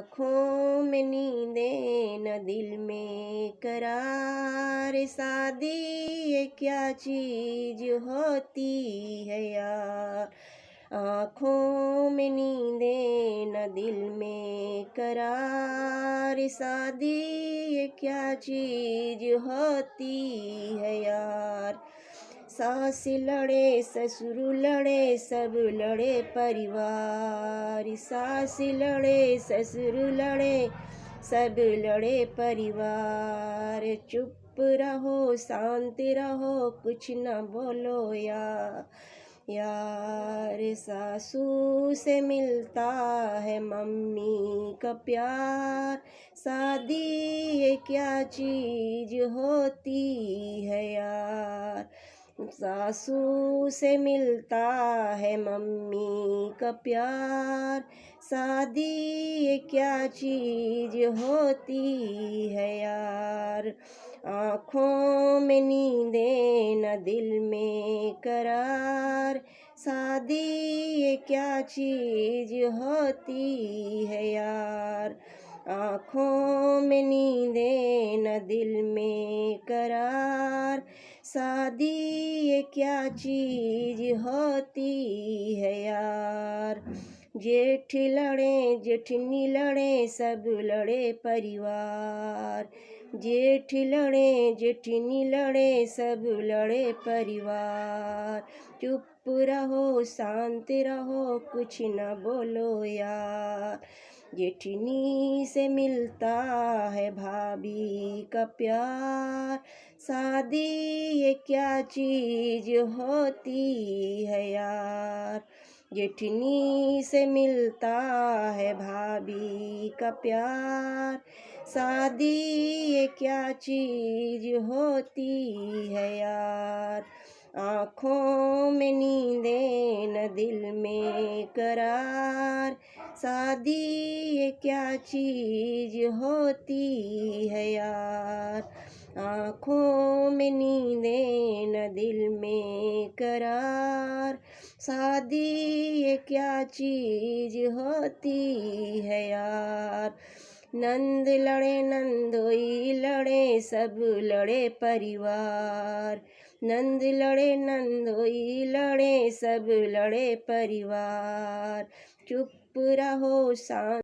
आँखों में नींदें न दिल में करार, शादी ये क्या चीज होती है यार। आँखों में नींदें न दिल में करार, शादी ये क्या चीज होती है यार। सास लड़े ससुर लड़े सब लड़े परिवार, सास लड़े ससुर लड़े सब लड़े परिवार। चुप रहो शांत रहो कुछ न बोलो यार। सासू से मिलता है मम्मी का प्यार, शादी ये क्या चीज होती है यार। सासू से मिलता है मम्मी का प्यार, शादी ये क्या चीज होती है यार। आँखों में नींदें न दिल में करार, शादी ये क्या चीज होती है यार। आँखों में नींदें न दिल में करार, शादी ये क्या चीज होती है यार। जेठ लड़े जेठनी लड़े सब लड़े परिवार, जेठ लड़े जेठनी लड़े सब लड़े परिवार। चुप रहो शांत रहो कुछ न बोलो यार। जेठनी से मिलता है भाभी का प्यार, शादी ये क्या चीज होती है यार। जेठनी से मिलता है भाभी का प्यार, शादी ये क्या चीज होती है यार। आँखों में नींदें न दिल में करार, शादी ये क्या चीज होती है यार। आँखों में नींदें न दिल में करार, शादी ये क्या चीज होती है यार। नंद लड़े नंदोई लड़े सब लड़े परिवार, नंद लड़े नंदोई लड़े सब लड़े परिवार। चुप रहो शांत